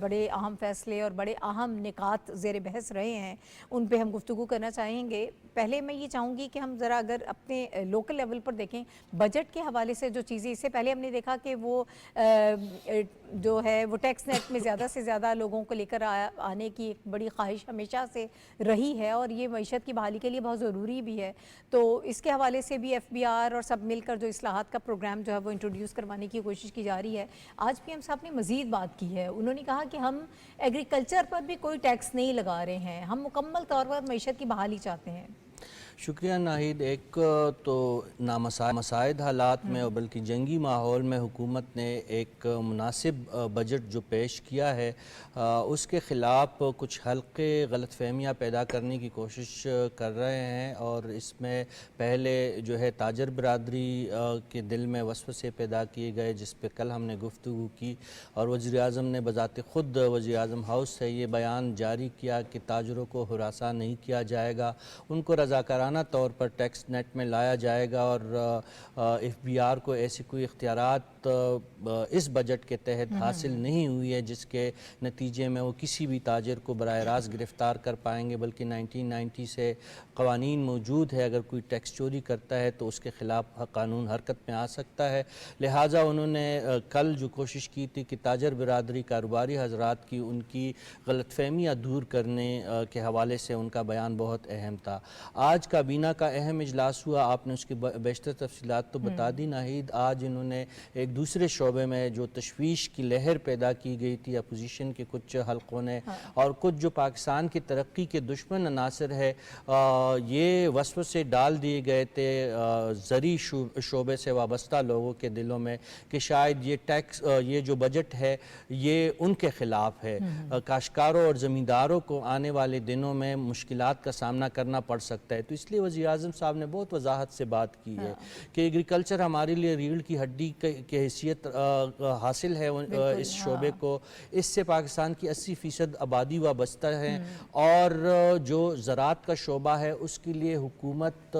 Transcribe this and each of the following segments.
بڑے اہم فیصلے اور بڑے اہم نکات زیر بحث رہے ہیں، ان پہ ہم گفتگو کرنا چاہیں گے۔ پہلے میں یہ چاہوں گی کہ ہم ذرا اگر اپنے لوکل لیول پر دیکھیں، بجٹ کے حوالے سے جو چیزیں اس سے پہلے ہم نے دیکھا کہ وہ جو ہے وہ ٹیکس نیٹ میں زیادہ سے زیادہ لوگوں کو لے کر آنے کی ایک بڑی خواہش ہمیشہ سے رہی ہے، اور یہ معیشت کی بحالی کے لیے بہت ضروری بھی ہے۔ تو اس کے حوالے سے بھی ایف بی آر اور سب مل کر جو اصلاحات کا پروگرام جو ہے وہ انٹروڈیوس کروانے کی کوشش کی جا رہی ہے۔ آج پی ایم صاحب نے مزید بات کی ہے، انہوں نے کہا کہ ہم ایگریکلچر پر بھی کوئی ٹیکس نہیں لگا رہے ہیں، ہم مکمل طور پر معیشت کی بحالی چاہتے ہیں۔ شکریہ ناہید۔ ایک تو نامساعد حالات میں اور بلکہ جنگی ماحول میں حکومت نے ایک مناسب بجٹ جو پیش کیا ہے اس کے خلاف کچھ حلقے غلط فہمیاں پیدا کرنے کی کوشش کر رہے ہیں، اور اس میں پہلے جو ہے تاجر برادری کے دل میں وسوسے پیدا کیے گئے، جس پہ کل ہم نے گفتگو کی، اور وزیر اعظم نے بذات خود وزیر اعظم ہاؤس سے یہ بیان جاری کیا کہ تاجروں کو ہراساں نہیں کیا جائے گا، ان کو رضاکارانہ طور پر ٹیکس نیٹ میں لایا جائے گا، اور ایف بی آر کو ایسی کوئی اختیارات اس بجٹ کے تحت حاصل نہیں ہوئی ہے جس کے نتیجے میں وہ کسی بھی تاجر کو براہ راست گرفتار کر پائیں گے، بلکہ 1990 سے قوانین موجود ہے، اگر کوئی ٹیکس چوری کرتا ہے تو اس کے خلاف قانون حرکت میں آ سکتا ہے۔ لہٰذا انہوں نے کل جو کوشش کی تھی کہ تاجر برادری کاروباری حضرات کی ان کی غلط فہمیاں دور کرنے کے حوالے سے ان کا بیان بہت اہم تھا۔ آج کابینہ کا اہم اجلاس ہوا، آپ نے اس کی بیشتر تفصیلات تو بتا دی ناہید۔ آج انہوں نے ایک دوسرے شعبے میں جو تشویش کی لہر پیدا کی گئی تھی اپوزیشن کے کچھ حلقوں نے، اور کچھ جو پاکستان کی ترقی کے دشمن عناصر ہے، یہ وسوسے ڈال دیے گئے تھے زرعی شعبے سے وابستہ لوگوں کے دلوں میں کہ شاید یہ جو بجٹ ہے یہ ان کے خلاف ہے، کاشتکاروں اور زمینداروں کو آنے والے دنوں میں مشکلات کا سامنا کرنا پڑ سکتا ہے۔ تو اس لیے وزیر اعظم صاحب نے بہت وضاحت سے بات کی ہے کہ ایگریکلچر ہمارے لیے ریڑھ کی ہڈی کی حیثیت حاصل ہے اس شعبے کو، اس سے پاکستان کی 80% آبادی وابستہ ہے، اور جو زراعت کا شعبہ ہے اس کے لیے حکومت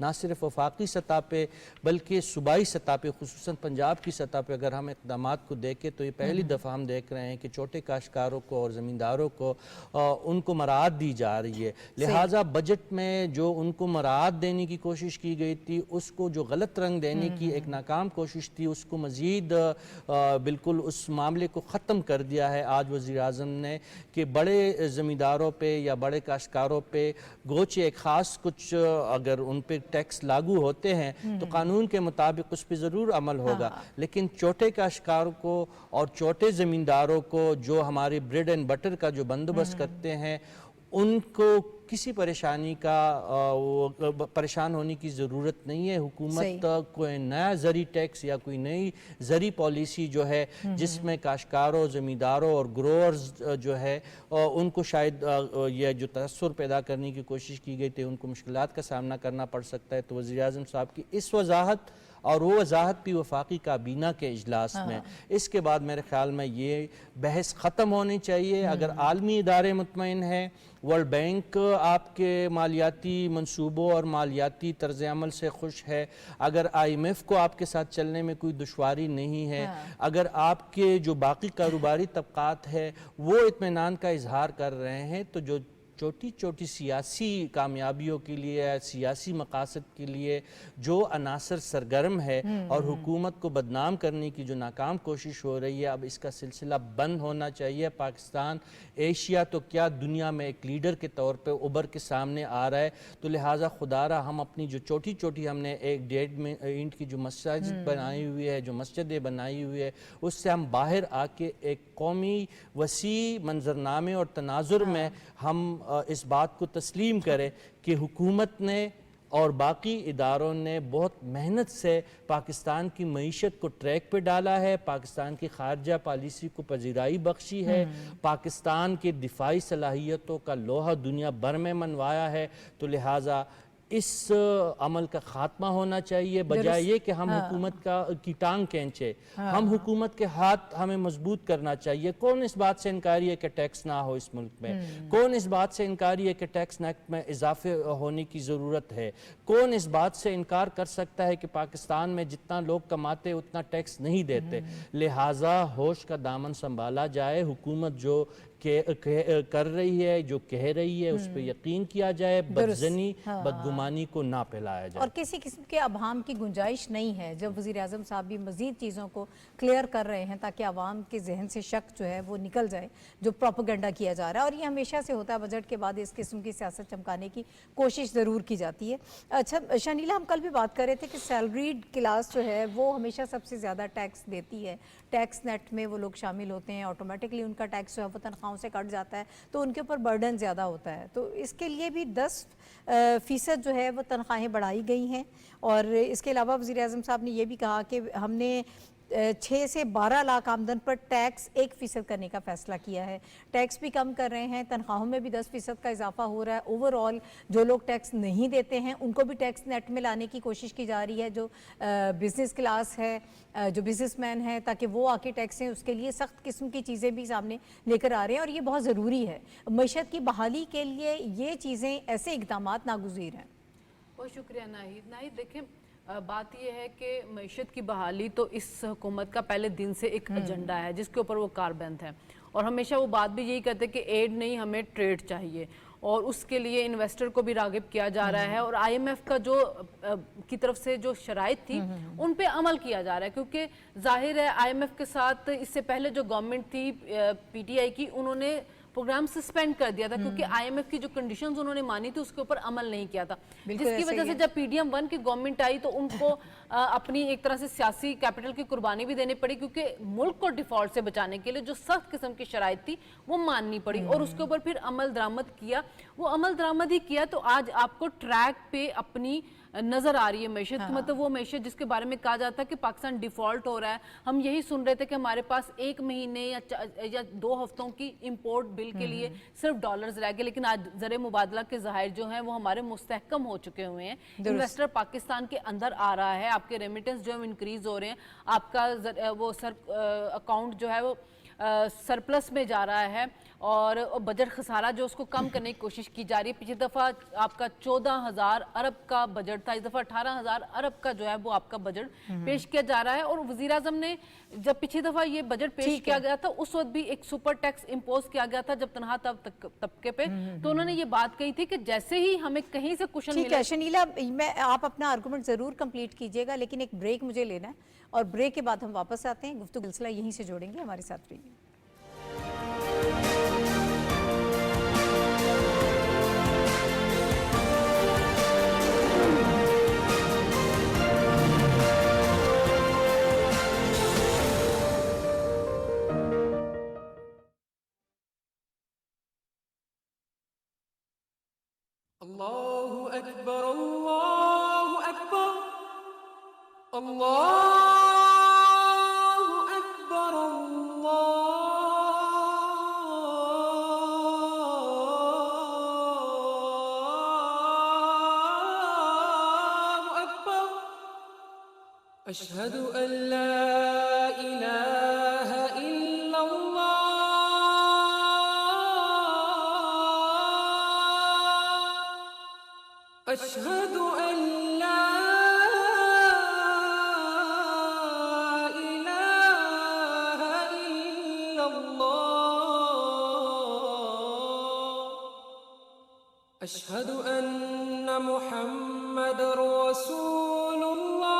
نہ صرف وفاقی سطح پہ بلکہ صوبائی سطح پہ، خصوصاً پنجاب کی سطح پہ اگر ہم اقدامات کو دیکھیں تو یہ پہلی دفعہ ہم دیکھ رہے ہیں کہ چھوٹے کاشتکاروں کو اور زمینداروں کو ان کو مراعات دی جا رہی ہے۔ لہٰذا بجٹ میں جو ان کو مراعات دینے کی کوشش کی گئی تھی، اس کو جو غلط رنگ دینے کی ایک ناکام کوشش تھی، اس کو مزید بالکل اس معاملے کو ختم کر دیا ہے آج وزیر اعظم نے، کہ بڑے زمینداروں پہ یا بڑے کاشتکاروں پہ گوچہ ایک خاص کچھ اگر ان پہ ٹیکس لاگو ہوتے ہیں تو قانون کے مطابق اس پہ ضرور عمل ہوگا، لیکن چھوٹے کاشتکاروں کو اور چھوٹے زمینداروں کو جو ہمارے بریڈ اینڈ بٹر کا جو بندوبست کرتے ہیں، ان کو کسی پریشان ہونے کی ضرورت نہیں ہے۔ حکومت کوئی نیا زرعی ٹیکس یا کوئی نئی زرعی پالیسی جو ہے جس میں کاشتکاروں، زمینداروں اور گروورز جو ہے ان کو شاید یہ جو تاثر پیدا کرنے کی کوشش کی گئی تھی ان کو مشکلات کا سامنا کرنا پڑ سکتا ہے۔ تو وزیر اعظم صاحب کی اس وضاحت، اور وہ وضاحت بھی وفاقی کابینہ کے اجلاس میں، اس کے بعد میرے خیال میں یہ بحث ختم ہونی چاہیے۔ اگر عالمی ادارے مطمئن ہیں، ورلڈ بینک آپ کے مالیاتی منصوبوں اور مالیاتی طرز عمل سے خوش ہے، اگر آئی ایم ایف کو آپ کے ساتھ چلنے میں کوئی دشواری نہیں ہے، اگر آپ کے جو باقی کاروباری طبقات ہیں وہ اطمینان کا اظہار کر رہے ہیں، تو جو چھوٹی چھوٹی سیاسی کامیابیوں کے لیے، سیاسی مقاصد کے لیے جو عناصر سرگرم ہے اور حکومت کو بدنام کرنے کی جو ناکام کوشش ہو رہی ہے، اب اس کا سلسلہ بند ہونا چاہیے۔ پاکستان ایشیا تو کیا دنیا میں ایک لیڈر کے طور پہ ابھر کے سامنے آ رہا ہے، تو لہٰذا خدا را ہم اپنی جو چھوٹی چھوٹی ہم نے 1.5 اینٹ کی جو مساجد بنائی ہوئی ہے، جو مسجدیں بنائی ہوئی ہے، اس سے ہم باہر آ کے ایک قومی وسیع منظرنامے اور تناظر میں ہم اس بات کو تسلیم کریں کہ حکومت نے اور باقی اداروں نے بہت محنت سے پاکستان کی معیشت کو ٹریک پہ ڈالا ہے، پاکستان کی خارجہ پالیسی کو پذیرائی بخشی ہے، پاکستان کے دفاعی صلاحیتوں کا لوہا دنیا بھر میں منوایا ہے۔ تو لہٰذا اس عمل کا خاتمہ ہونا چاہیے، بجائے یہ کہ ہم حکومت کی ٹانگ کھینچے. ہم حکومت کے ہاتھ ہمیں مضبوط کرنا چاہیے. کون اس بات سے انکاری ہے کہ ٹیکس نہ ہو اس ملک میں؟ کون اس بات سے انکاری ہے کہ ٹیکس نیٹ میں اضافے ہونے کی ضرورت ہے؟ کون اس بات سے انکار کر سکتا ہے کہ پاکستان میں جتنا لوگ کماتے اتنا ٹیکس نہیں دیتے؟ لہٰذا ہوش کا دامن سنبھالا جائے. حکومت جو کر رہی ہے، جو کہہ رہی ہے، اس پہ یقین کیا جائے. بدزنی بدگمانی کو نہ پھیلایا جائے. اور کسی قسم کے ابہام کی گنجائش نہیں ہے جب وزیر اعظم صاحب بھی مزید چیزوں کو کلیئر کر رہے ہیں تاکہ عوام کے ذہن سے شک جو ہے وہ نکل جائے جو پروپیگنڈا کیا جا رہا ہے. اور یہ ہمیشہ سے ہوتا ہے، بجٹ کے بعد اس قسم کی سیاست چمکانے کی کوشش ضرور کی جاتی ہے. اچھا شنیلا، ہم کل بھی بات کر رہے تھے کہ سیلریڈ کلاس جو ہے وہ ہمیشہ سب سے زیادہ ٹیکس دیتی ہے. ٹیکس نیٹ میں وہ لوگ شامل ہوتے ہیں، آٹومیٹکلی ان کا ٹیکس جو ہے وہ تنخواہوں سے کٹ جاتا ہے، تو ان کے اوپر برڈن زیادہ ہوتا ہے. تو اس کے لیے بھی 10% جو ہے وہ تنخواہیں بڑھائی گئی ہیں. اور اس کے علاوہ وزیر اعظم صاحب نے یہ بھی کہا کہ ہم نے 6 سے 12 لاکھ آمدن پر ٹیکس 1% کرنے کا فیصلہ کیا ہے. ٹیکس بھی کم کر رہے ہیں، تنخواہوں میں بھی 10% کا اضافہ ہو رہا ہے. اوور آل جو لوگ ٹیکس نہیں دیتے ہیں ان کو بھی ٹیکس نیٹ میں لانے کی کوشش کی جا رہی ہے. جو بزنس کلاس ہے، جو بزنس مین ہے، تاکہ وہ آ کے ٹیکس ہیں، اس کے لیے سخت قسم کی چیزیں بھی سامنے لے کر آ رہے ہیں. اور یہ بہت ضروری ہے معیشت کی بحالی کے لیے. یہ چیزیں، ایسے اقدامات ناگزیر ہیں. بہت شکریہ ناہید. ناہید دیکھیں، بات یہ ہے کہ معیشت کی بحالی تو اس حکومت کا پہلے دن سے ایک ایجنڈا ہے جس کے اوپر وہ کاربند ہے. اور ہمیشہ وہ بات بھی یہی کہتے ہیں کہ ایڈ نہیں، ہمیں ٹریڈ چاہیے. اور اس کے لیے انویسٹر کو بھی راغب کیا جا رہا ہے. اور آئی ایم ایف کا کی طرف سے جو شرائط تھی ان پہ عمل کیا جا رہا ہے. کیونکہ ظاہر ہے آئی ایم ایف کے ساتھ اس سے پہلے جو گورنمنٹ تھی پی ٹی آئی کی، انہوں نے پروگرام سسپینڈ کر دیا تھا کیونکہ آئی ایم ایف کی جو کنڈیشنز انہوں نے مانی تھی اس کے اوپر عمل نہیں کیا تھا. جس کی وجہ سے جب پی ڈی ایم 1 کی گورنمنٹ آئی تو ان کو اپنی ایک طرح سے سیاسی کیپٹل کی قربانی بھی دینی پڑی، کیونکہ ملک کو ڈیفالٹ سے بچانے کے لیے جو سخت قسم کی شرائط تھی وہ ماننی پڑی. اور اس کے اوپر پھر عمل درآمد کیا. وہ عمل درآمد ہی کیا تو آج آپ کو ٹریک پہ اپنی نظر آ رہی ہے معیشت کی. مطلب وہ معیشت جس کے بارے میں کہا جاتا ہے کہ پاکستان ڈیفالٹ ہو رہا ہے. ہم یہی سن رہے تھے کہ ہمارے پاس 1 مہینے یا 2 ہفتوں کی امپورٹ بل کے لیے صرف ڈالرز رہ گئے. لیکن آج زر مبادلہ کے ذخائر جو ہیں وہ ہمارے مستحکم ہو چکے ہوئے ہیں. انویسٹر پاکستان کے اندر آ رہا ہے. آپ کے ریمیٹنس جو ہے انکریز ہو رہے ہیں. آپ کا وہ اکاؤنٹ جو ہے وہ سرپلس میں جا رہا ہے. اور بجٹ خسارہ جو اس کو کم کرنے کی کوشش کی جا رہی ہے. پچھلی دفعہ آپ کا 14,000 ارب کا بجٹ تھا، اس دفعہ 18,000 ارب کا جو ہے وہ آپ کا بجٹ پیش کیا جا رہا ہے. اور وزیر اعظم نے جب پچھلی دفعہ یہ بجٹ پیش کیا گیا تھا اس وقت بھی ایک سپر ٹیکس امپوز کیا گیا تھا جب تنہا طبقے پہ. تو انہوں نے یہ بات کہی تھی کہ جیسے ہی ہمیں کہیں سے کشن ملے. ٹھیک ہے شنیلا، آپ اپنا آرگومنٹ ضرور کمپلیٹ کیجئے گا، لیکن ایک بریک مجھے لینا ہے اور بریک کے بعد ہم واپس آتے ہیں. گفتگو سلسلہ یہیں سے جوڑیں گے. ہمارے ساتھ رہیے. الله أكبر الله أكبر الله أكبر الله أكبر أشهد أن لا إله إلا الله أشهد أن لا إله إلا الله أشهد أن محمد رسول الله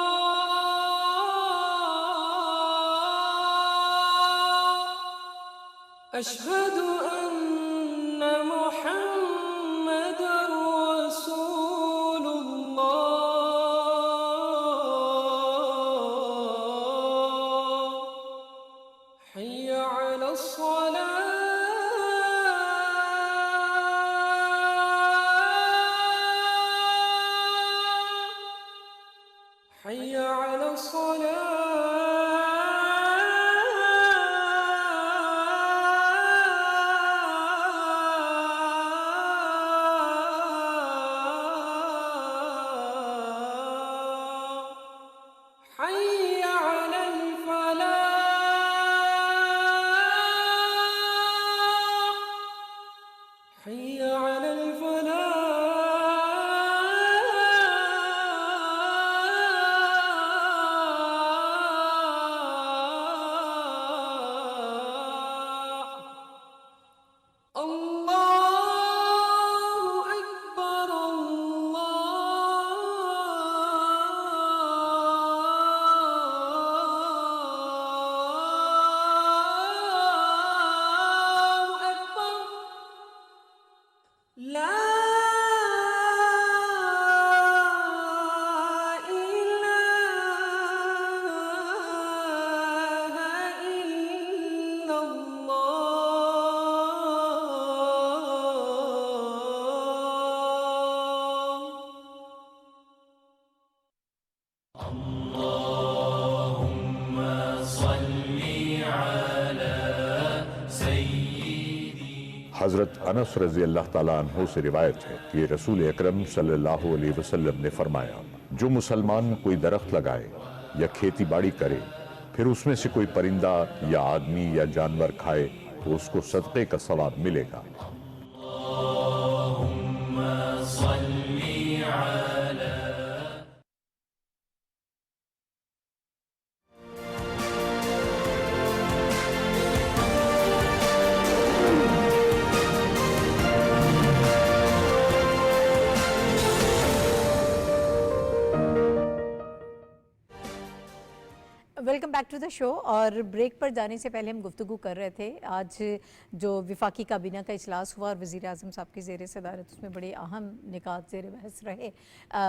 أشهد أن محمد رسول الله حي على الصلاة حي على حي على الفلاح حي على الفلاح الله أكبر الله أكبر لا إله إلا الله حضرت انس رضی اللہ تعالیٰ عنہ سے روایت ہے کہ رسول اکرم صلی اللہ علیہ وسلم نے فرمایا جو مسلمان کوئی درخت لگائے یا کھیتی باڑی کرے پھر اس میں سے کوئی پرندہ یا آدمی یا جانور کھائے تو اس کو صدقے کا ثواب ملے گا۔ ویلکم بیک ٹو دا شو۔ اور بریک پر جانے سے پہلے ہم گفتگو کر رہے تھے آج جو وفاقی کابینہ کا اجلاس ہوا اور وزیر اعظم صاحب کی زیر صدارت اس میں بڑے اہم نکات زیر بحث رہے۔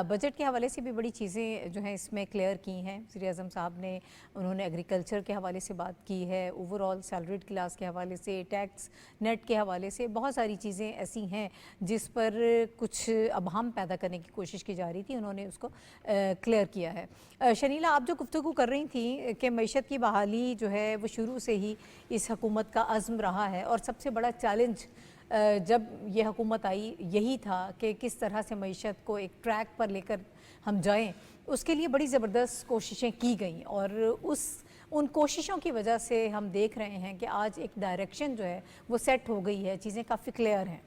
بجٹ کے حوالے سے بھی بڑی چیزیں جو ہیں اس میں کلیئر کی ہیں وزیر اعظم صاحب نے۔ انہوں نے ایگریکلچر کے حوالے سے بات کی ہے، اوور آل سیلریڈ کلاس کے حوالے سے، ٹیکس نیٹ کے حوالے سے، بہت ساری چیزیں ایسی ہیں جس پر کچھ ابہام پیدا کرنے کی کوشش کی جا رہی تھی، انہوں نے اس کو کلیئر کیا ہے۔ شنیلا، آپ جو گفتگو کر رہی تھیں کہ معیشت کی بحالی جو ہے وہ شروع سے ہی اس حکومت کا عزم رہا ہے، اور سب سے بڑا چیلنج جب یہ حکومت آئی یہی تھا کہ کس طرح سے معیشت کو ایک ٹریک پر لے کر ہم جائیں۔ اس کے لیے بڑی زبردست کوششیں کی گئیں، اور ان کوششوں کی وجہ سے ہم دیکھ رہے ہیں کہ آج ایک ڈائریکشن جو ہے وہ سیٹ ہو گئی ہے، چیزیں کافی کلیئر ہیں۔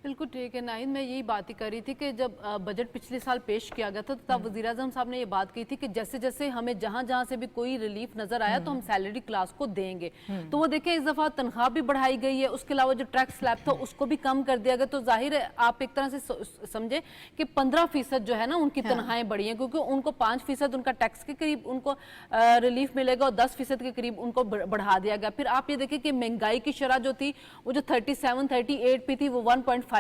بالکل ٹھیک ہے ناہید، میں یہی بات ہی کر رہی تھی کہ جب بجٹ پچھلے سال پیش کیا گیا تھا تو تب وزیر اعظم صاحب نے یہ بات کی تھی کہ جیسے جیسے ہمیں جہاں جہاں سے بھی کوئی ریلیف نظر آیا تو ہم سیلری کلاس کو دیں گے۔ تو وہ دیکھیں اس دفعہ تنخواہ بھی بڑھائی گئی ہے، اس کے علاوہ جو ٹیکس سلیب تھا اس کو بھی کم کر دیا گیا، تو ظاہر ہے آپ ایک طرح سے سمجھے کہ 15% جو ہے نا ان کی تنخواہیں بڑھی ہیں، کیونکہ ان کو 5% ان کا ٹیکس کے قریب ان کو ریلیف ملے گا اور 10% کے قریب ان کو بڑھا دیا گیا۔ پھر آپ یہ دیکھیں کہ مہنگائی کی شرح جو تھی وہ جو 37-38 پہ تھی وہ 1.5%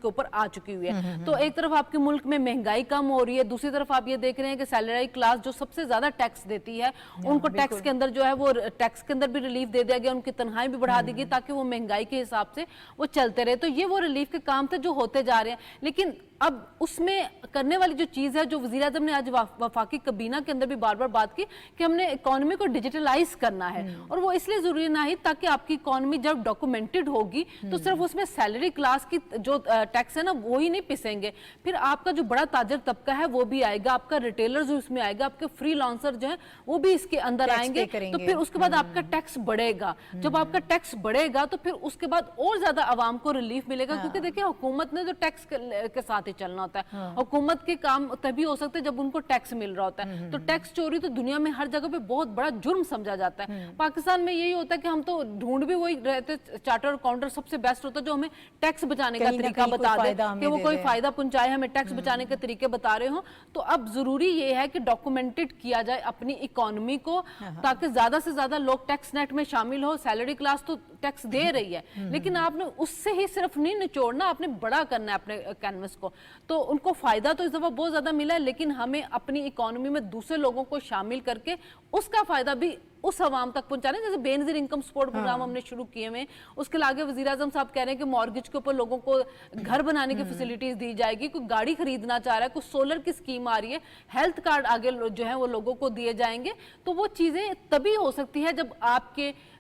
کے اوپر آ چکی ہوئی ہے۔ تو ایک طرف آپ کے ملک میں مہنگائی کم ہو رہی ہے، دوسری طرف آپ یہ دیکھ رہے ہیں کہ سیلری کلاس جو سب سے زیادہ ٹیکس دیتی ہے ان کو ٹیکس کے اندر جو ہے وہ ٹیکس کے اندر بھی ریلیف دے دیا گیا، ان کی تنخواہیں بھی بڑھا دی گئی تاکہ وہ مہنگائی کے حساب سے وہ چلتے رہے۔ تو یہ وہ ریلیف کے کام تھے جو ہوتے جا رہے ہیں، لیکن اب اس میں کرنے والی جو چیز ہے جو وزیر اعظم نے آج وفاقی کابینہ کے اندر بھی بار بار بات کی کہ ہم نے اکانومی کو ڈیجیٹلائز کرنا ہے، اور وہ اس لیے ضروری نہ ہی تاکہ آپ کی اکانومی جب ڈاکومنٹڈ ہوگی تو صرف اس میں سیلری کلاس کی جو ٹیکس ہے نا وہی نہیں پسیں گے، پھر آپ کا جو بڑا تاجر طبقہ ہے وہ بھی آئے گا، آپ کا ریٹیلر جو اس میں آئے گا، آپ کے فری لانسر جو ہیں وہ بھی اس کے اندر آئیں گے، تو پھر اس کے بعد آپ کا ٹیکس بڑھے گا۔ جب آپ کا ٹیکس بڑھے گا تو پھر اس کے بعد اور زیادہ عوام کو ریلیف ملے گا، کیونکہ دیکھیں حکومت نے جو ٹیکس کے ساتھ ہی چلنا ہوتا ہے، حکومت کے کام تبھی ہو سکتے جب ان کو ٹیکس مل رہا ہوتا ہے۔ تو ٹیکس چوری تو دنیا میں ہر جگہ پہ بہت بڑا جرم سمجھا جاتا ہے، پاکستان میں یہی ہوتا ہے کہ ہم تو ڈھونڈ بھی وہی رہتے، چارٹر اکاؤنٹر سب سے بیسٹ ہوتا ہے جو ہمیں ٹیکس بچانے کا طریقہ بتا دے کہ وہ کوئی فائدہ پہنچائے، ہمیں ٹیکس بچانے کے طریقے بتا رہے ہوں۔ تو اب ضروری یہ ہے کہ ڈاکومنٹڈ کیا جائے اپنی اکانومی کو، تاکہ زیادہ سے زیادہ لوگ ٹیکس نیٹ میں شامل ہو۔ سیلری کلاس تو ٹیکس دے رہی ہے، لیکن آپ نے اس سے ہی صرف نہیں نچوڑنا، آپ نے بڑا کرنا ہے اپنے کینوس کو۔ تو ان کو فائدہ تو اس دفعہ بہت زیادہ ملا ہے، لیکن ہمیں اپنی اکانومی میں دوسرے لوگوں کو شامل کر کے اس کا فائدہ بھی اس عوام تک پہنچانے، جیسے بے نظیر انکم سپورٹ پروگرام ہم نے شروع کیے ہوئے۔ اس کے آگے وزیر اعظم صاحب کہہ رہے ہیں کہ مارگیج کے اوپر لوگوں کو گھر بنانے کی فیسلٹیز دی جائے گی، کوئی گاڑی خریدنا چاہ رہا ہے، کوئی سولر کی اسکیم آ رہی ہے، ہیلتھ کارڈ آگے جو ہے وہ لوگوں کو دیے جائیں گے۔ تو وہ چیزیں تبھی ہو سکتی ہے جب آپ کے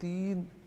3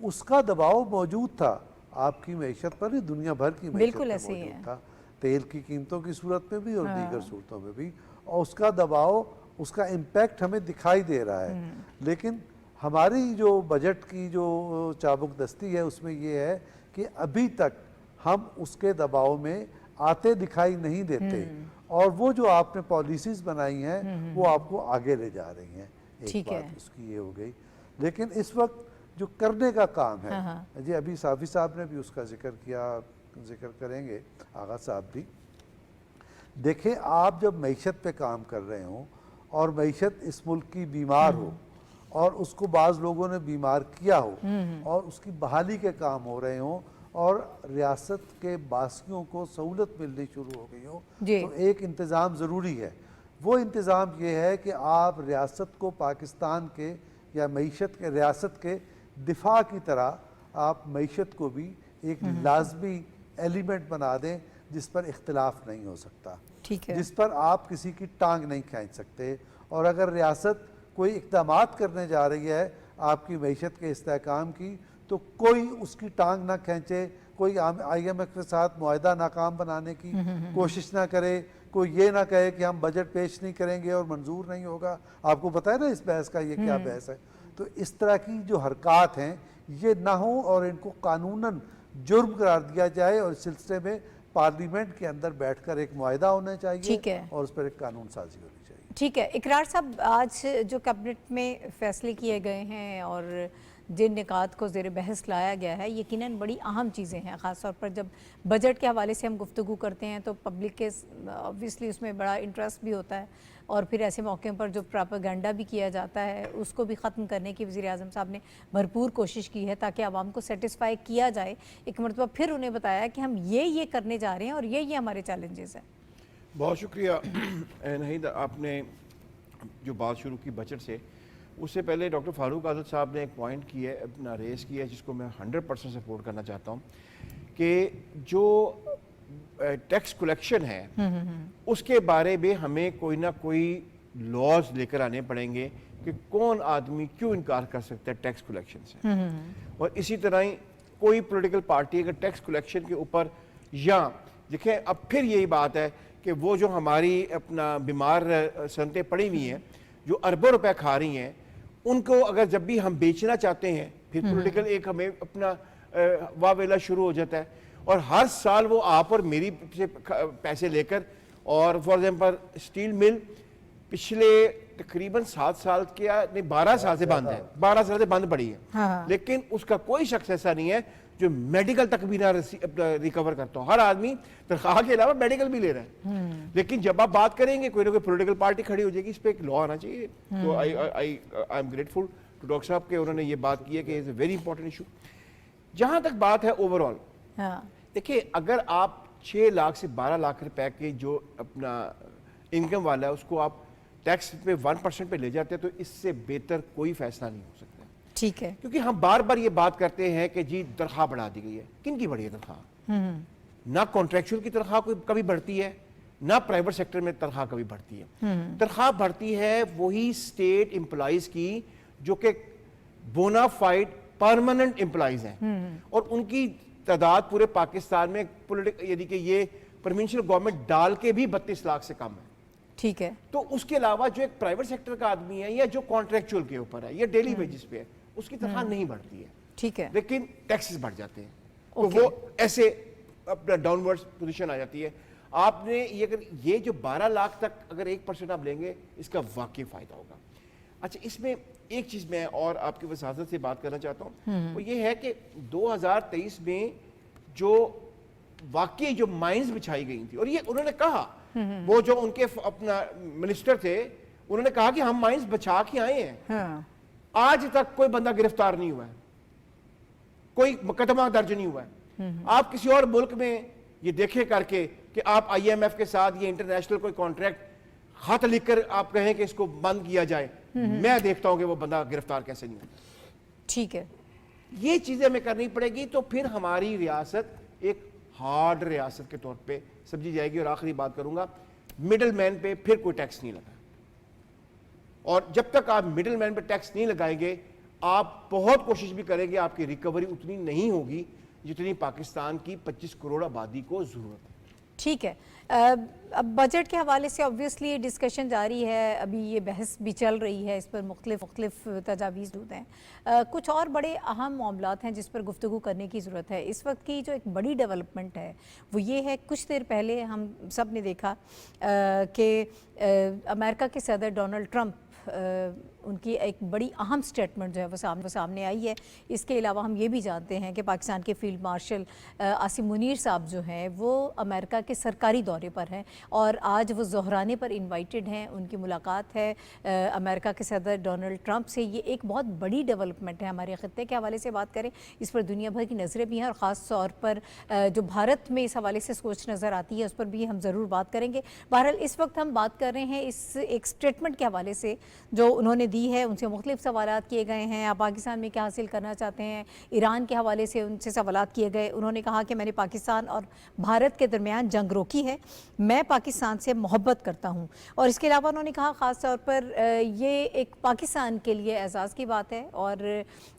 اس کا دباؤ موجود تھا آپ کی معیشت پر, دنیا بھر کی معیشت بالکل پر ایسے ہی ہے. موجود تھا, تیل کی قیمتوں کی صورت میں بھی اور دیگر صورتوں میں بھی, اور اس کا دباؤ, اس کا امپیکٹ ہمیں دکھائی دے رہا ہے. لیکن ہماری جو بجٹ کی جو چابک دستی ہے اس میں یہ ہے کہ ابھی تک ہم اس کے دباؤ میں آتے دکھائی نہیں دیتے, اور وہ جو آپ نے پالیسیز بنائی ہیں وہ آپ کو آگے لے جا رہی ہیں. ایک بات اس کی یہ ہو گئی. لیکن اس وقت جو کرنے کا کام ہے, جی ابھی صافی صاحب نے بھی اس کا ذکر کیا, ذکر کریں گے آغا صاحب بھی. دیکھیں آپ جب معیشت پہ کام کر رہے ہوں اور معیشت اس ملک کی بیمار ہو اور اس کو بعض لوگوں نے بیمار کیا ہو اور اس کی بحالی کے کام ہو رہے ہوں اور ریاست کے باسیوں کو سہولت ملنی شروع ہو گئی ہو, تو ایک انتظام ضروری ہے. وہ انتظام یہ ہے کہ آپ ریاست کو پاکستان کے یا معیشت کے, ریاست کے دفاع کی طرح آپ معیشت کو بھی ایک لازمی ایلیمنٹ بنا دیں جس پر اختلاف نہیں ہو سکتا, جس پر آپ کسی کی ٹانگ نہیں کھینچ سکتے. اور اگر ریاست کوئی اقدامات کرنے جا رہی ہے آپ کی معیشت کے استحکام کی, تو کوئی اس کی ٹانگ نہ کھینچے, کوئی آئی ایم ایف کے ساتھ معاہدہ ناکام بنانے کی کوشش نہ کرے, کوئی یہ نہ کہے کہ ہم بجٹ پیش نہیں کریں گے اور منظور نہیں ہوگا. آپ کو پتہ ہے نا اس بحث کا یہ کیا بحث ہے. تو اس طرح کی جو حرکات ہیں یہ نہ ہوں اور ان کو قانوناً جرم قرار دیا جائے, اور اس سلسلے میں پارلیمنٹ کے اندر بیٹھ کر ایک معاہدہ ہونا چاہیے اور اس پر ایک قانون سازی ہونی چاہیے. ٹھیک ہے. اقرار صاحب, آج جو کیبنٹ میں فیصلے کیے گئے ہیں اور جن نکات کو زیر بحث لایا گیا ہے یقیناً بڑی اہم چیزیں ہیں. خاص طور پر جب بجٹ کے حوالے سے ہم گفتگو کرتے ہیں تو پبلک کے obviously اس میں بڑا انٹرسٹ بھی ہوتا ہے, اور پھر ایسے موقع پر جو پراپیگنڈا بھی کیا جاتا ہے اس کو بھی ختم کرنے کی وزیر اعظم صاحب نے بھرپور کوشش کی ہے تاکہ عوام کو سیٹسفائی کیا جائے. ایک مرتبہ پھر انہیں بتایا کہ ہم یہ کرنے جا رہے ہیں اور یہ ہمارے چیلنجز ہیں. بہت شکریہ نہید. آپ نے جو بات شروع کی بجٹ سے, اس سے پہلے ڈاکٹر فاروق اعظم صاحب نے ایک پوائنٹ کی ہے, اپنا ریز کیا ہے, جس کو میں 100% سپورٹ کرنا چاہتا ہوں, کہ جو ٹیکس کلیکشن ہے اس کے بارے میں ہمیں کوئی نہ کوئی لاز لے کر آنے پڑیں گے کہ کون آدمی کیوں انکار کر سکتا ہے ٹیکس کلیکشن سے. اور اسی طرح ہی کوئی پولیٹیکل پارٹی اگر ٹیکس کلیکشن کے اوپر, یا دیکھیں اب پھر یہی بات ہے کہ وہ جو ہماری اپنا بیمار صنعتیں پڑی ہوئی ہیں جو اربوں روپے کھا رہی ہیں, ان کو اگر جب بھی ہم بیچنا چاہتے ہیں پھر پولیٹیکل ایک ہمیں اپنا واویلا شروع ہو جاتا ہے, اور ہر سال وہ آپ اور میری سے پیسے لے کر, اور فار ایگزامپل اسٹیل مل پچھلے تقریباً 7 سال کیا نہیں 12 سال سے بند ہے, 12 سال سے بند پڑی ہے, لیکن اس کا کوئی شخص ایسا نہیں ہے جو میڈیکل تک بھی نہ ریکور کرتا ہو. ہر آدمی تنخواہ کے علاوہ میڈیکل بھی لے رہا ہے. لیکن جب آپ بات کریں گے کوئی نہ کوئی پولیٹیکل پارٹی کھڑی ہو جائے گی, اس پہ ایک لا آنا چاہیے. تو I am grateful to doctor صاحب کہ انہوں نے یہ بات کی ہے کہ it's a very important issue. جہاں تک بات ہے اوور آل, دیکھیے اگر آپ 6 لاکھ سے 12 لاکھ روپے کے جو اپنا انکم والا ہے اس کو آپ ٹیکس پہ 1% پہ لے جاتے ہیں, تو اس سے بہتر کوئی فیصلہ نہیں ہو سکتا. ٹھیک ہے. کیونکہ ہم بار بار یہ بات کرتے ہیں کہ جی تنخواہ بڑھا دی گئی ہے. کن کی بڑھی ہے تنخواہ؟ نہ کانٹریکچوئل کی تنخواہ کوئی کبھی بڑھتی ہے, نہ پرائیویٹ سیکٹر میں تنخواہ کبھی بڑھتی ہے. تنخواہ بڑھتی ہے وہی اسٹیٹ امپلائیز کی جو کہ بونا فائڈ پرماننٹ امپلائیز ہیں, اور ان کی تعداد پورے پاکستان میں یعنی کہ یہ پروونشل گورنمنٹ ڈال کے بھی 32 لاکھ سے کم ہے. ٹھیک ہے. تو اس کے علاوہ جو ایک پرائیویٹ سیکٹر کا آدمی ہے یا جو کانٹریکچوئل کے اوپر ہے یا ڈیلی ویجز پہ ہے, اس کی تنخواہ نہیں بڑھتی ہے. ٹھیک ہے. لیکن ٹیکسز بڑھ جاتے ہیں, تو وہ ایسے اپنا ڈاؤن ورڈ پوزیشن آ جاتی ہے. آپ نے یہ جو 12 لاکھ تک اگر 1% آپ لیں گے اس کا واقعی فائدہ ہوگا. اچھا, اس میں ایک چیز میں اور آپ کی وساطت سے بات کرنا چاہتا ہوں, وہ یہ ہے کہ 2023 میں جو واقعی جو مائنز بچھائی گئی تھی, اور یہ انہوں نے کہا, وہ جو ان کے اپنا منسٹر تھے انہوں نے کہا کہ ہم مائنز بچا کے آئے ہیں, آج تک کوئی بندہ گرفتار نہیں ہوا ہے, کوئی مقدمہ درج نہیں ہوا ہے. آپ کسی اور ملک میں یہ دیکھیں کر کے کہ آپ آئی ایم ایف کے ساتھ یہ انٹرنیشنل کوئی کانٹریکٹ خط لکھ کر آپ کہیں کہ اس کو بند کیا جائے, میں دیکھتا ہوں کہ وہ بندہ گرفتار کیسے نہیں ہوتا. ٹھیک ہے. یہ چیزیں ہمیں کرنی پڑے گی, تو پھر ہماری ریاست ایک ہارڈ ریاست کے طور پہ سمجھی جائے گی. اور آخری بات کروں گا, مڈل مین پہ پھر کوئی ٹیکس نہیں لگا, اور جب تک آپ مڈل مین پہ ٹیکس نہیں لگائیں گے آپ بہت کوشش بھی کریں گے آپ کی ریکوری اتنی نہیں ہوگی جتنی پاکستان کی 25 کروڑ آبادی کو ضرورت ہے. ٹھیک ہے. اب بجٹ کے حوالے سے آبویسلی ڈسکشن جاری ہے, ابھی یہ بحث بھی چل رہی ہے, اس پر مختلف تجاویز موجود ہیں. کچھ اور بڑے اہم معاملات ہیں جس پر گفتگو کرنے کی ضرورت ہے. اس وقت کی جو ایک بڑی ڈیولپمنٹ ہے وہ یہ ہے, کچھ دیر پہلے ہم سب نے دیکھا کہ امریکہ کے صدر ڈونلڈ ٹرمپ ان کی ایک بڑی اہم سٹیٹمنٹ جو ہے وہ سامنے آئی ہے. اس کے علاوہ ہم یہ بھی جانتے ہیں کہ پاکستان کے فیلڈ مارشل عاصم منیر صاحب جو ہیں وہ امریکہ کے سرکاری دورے پر ہیں اور آج وہ ظہرانے پر انوائٹڈ ہیں. ان کی ملاقات ہے امریکہ کے صدر ڈونلڈ ٹرمپ سے. یہ ایک بہت بڑی ڈیولپمنٹ ہے. ہمارے خطے کے حوالے سے بات کریں, اس پر دنیا بھر کی نظریں بھی ہیں اور خاص طور پر جو بھارت میں اس حوالے سے سوچ نظر آتی ہے اس پر بھی ہم ضرور بات کریں گے. بہرحال اس وقت ہم بات کر رہے ہیں اس ایک سٹیٹمنٹ کے حوالے سے جو انہوں نے دی ہے. ان سے مختلف سوالات کیے گئے ہیں, آپ پاکستان میں کیا حاصل کرنا چاہتے ہیں, ایران کے حوالے سے ان سے سوالات کیے گئے. انہوں نے کہا کہ میں نے پاکستان اور بھارت کے درمیان جنگ روکی ہے, میں پاکستان سے محبت کرتا ہوں. اور اس کے علاوہ انہوں نے کہا خاص طور پر یہ ایک پاکستان کے لیے اعزاز کی بات ہے اور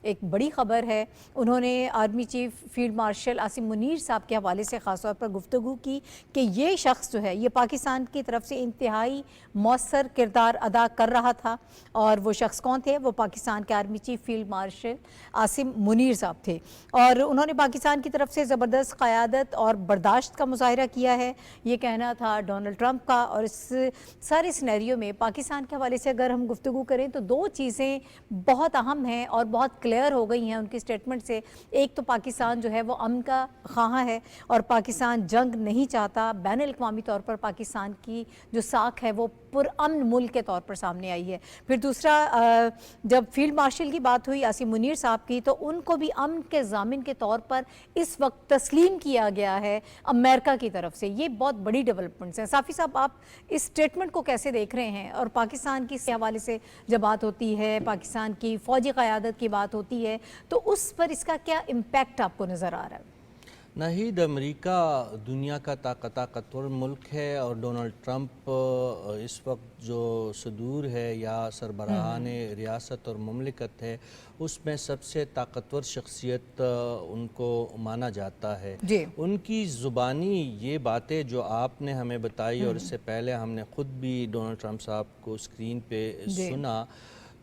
ایک بڑی خبر ہے. انہوں نے army chief field marshal Asim Munir صاحب کے حوالے سے خاص طور پر گفتگو کی کہ یہ شخص جو ہے یہ پاکستان کی طرف سے انتہائی مؤثر کردار ادا کر رہا تھا. اور وہ شخص کون تھے؟ وہ پاکستان کے army chief field marshal Asim Munir صاحب تھے. اور انہوں نے پاکستان کی طرف سے زبردست قیادت اور برداشت کا مظاہرہ کیا ہے, یہ کہنا تھا ڈونلڈ ٹرمپ کا. اور اس سارے سینیریو میں پاکستان کے حوالے سے اگر ہم گفتگو کریں تو دو چیزیں بہت اہم ہیں اور بہت کلیئر ہو گئی ہیں ان کی سٹیٹمنٹ سے. ایک تو پاکستان جو ہے وہ امن کا خواہاں ہے اور پاکستان جنگ نہیں چاہتا. بین الاقوامی طور پر پاکستان کی جو ساکھ ہے وہ پرامن ملک کے طور پر سامنے آئی ہے. پھر دوسرا, جب فیلڈ مارشل کی بات ہوئی عاصم منیر صاحب کی, تو ان کو بھی امن کے ضامن کے طور پر اس وقت تسلیم کیا گیا ہے امریکہ کی طرف سے. یہ بہت بڑی ڈیولپمنٹس ہیں. صافی صاحب, آپ اس سٹیٹمنٹ کو کیسے دیکھ رہے ہیں؟ اور پاکستان کی حوالے سے جب بات ہوتی ہے, پاکستان کی فوجی قیادت کی بات ہوتی ہے, تو اس پر اس کا کیا امپیکٹ آپ کو نظر آ رہا ہے؟ ناہید, امریکہ دنیا کا طاقتور ملک ہے اور ڈونلڈ ٹرمپ اس وقت جو صدور ہے یا سربراہان ریاست اور مملکت ہے اس میں سب سے طاقتور شخصیت ان کو مانا جاتا ہے. ان کی زبانی یہ باتیں جو آپ نے ہمیں بتائی اور اس سے پہلے ہم نے خود بھی ڈونلڈ ٹرمپ صاحب کو اسکرین پہ سنا,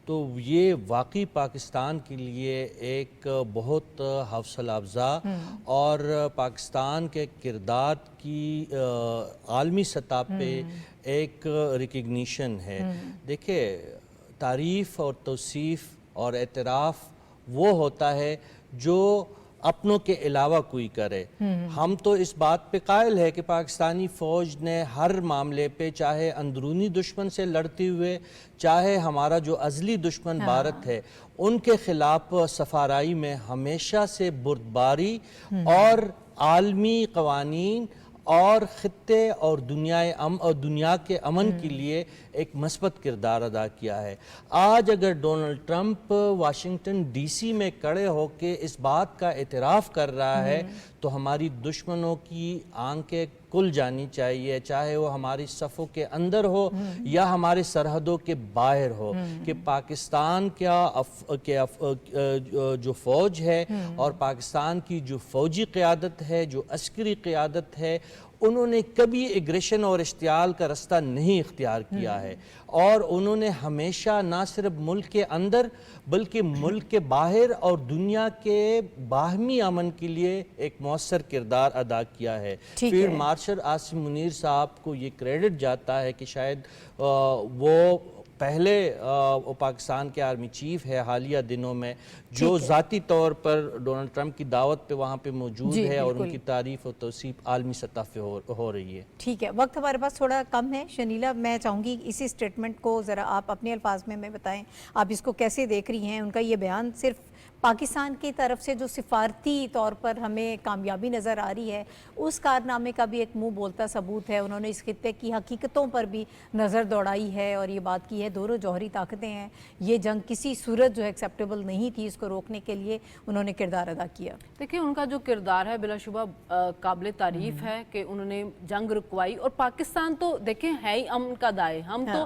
تو یہ واقعی پاکستان کے لیے ایک بہت حوصلہ افزا اور پاکستان کے کردار کی عالمی سطح پہ ایک ریکگنیشن ہے. دیکھیں, تعریف اور توصیف اور اعتراف وہ ہوتا ہے جو اپنوں کے علاوہ کوئی کرے. ہم تو اس بات پہ قائل ہے کہ پاکستانی فوج نے ہر معاملے پہ, چاہے اندرونی دشمن سے لڑتے ہوئے, چاہے ہمارا جو ازلی دشمن بھارت ہے ان کے خلاف سفارائی میں ہمیشہ سے بردباری اور عالمی قوانین اور خطے اور دنیا کے امن کے لیے ایک مثبت کردار ادا کیا ہے. آج اگر Donald Trump Washington D C میں کھڑے ہو کے اس بات کا اعتراف کر رہا ہے تو ہماری دشمنوں کی آنکھیں کھل جانی چاہیے, چاہے وہ ہماری صفوں کے اندر ہو یا ہمارے سرحدوں کے باہر ہو, کہ پاکستان جو فوج ہے اور پاکستان کی جو فوجی قیادت ہے, جو عسکری قیادت ہے, انہوں نے کبھی ایگریشن اور اشتعال کا رستہ نہیں اختیار کیا ہے. اور انہوں نے ہمیشہ نہ صرف ملک کے اندر بلکہ ملک کے باہر اور دنیا کے باہمی امن کے لیے ایک مؤثر کردار ادا کیا ہے. فیلڈ مارشل عاصم منیر صاحب کو یہ کریڈٹ جاتا ہے کہ شاید وہ پہلے پاکستان کے آرمی چیف ہے حالیہ دنوں میں جو ذاتی طور پر ڈونلڈ ٹرمپ کی دعوت پہ وہاں پہ موجود ہے اور ان کی تعریف و توصیف عالمی سطح پہ ہو رہی ہے. ٹھیک ہے, وقت ہمارے پاس تھوڑا کم ہے. شنیلا, میں چاہوں گی اسی سٹیٹمنٹ کو ذرا آپ اپنے الفاظ میں بتائیں, آپ اس کو کیسے دیکھ رہی ہیں؟ ان کا یہ بیان صرف پاکستان کی طرف سے جو سفارتی طور پر ہمیں کامیابی نظر آ رہی ہے اس کارنامے کا بھی ایک منہ بولتا ثبوت ہے. انہوں نے اس خطے کی حقیقتوں پر بھی نظر دوڑائی ہے اور یہ بات کی ہے دونوں جوہری طاقتیں ہیں, یہ جنگ کسی صورت جو ہے ایکسیپٹیبل نہیں تھی, اس کو روکنے کے لیے انہوں نے کردار ادا کیا. دیکھیں, ان کا جو کردار ہے بلا شبہ قابل تعریف ہے کہ انہوں نے جنگ رکوائی. اور پاکستان تو دیکھیں ہے ہی امن کا دائیں, ہم تو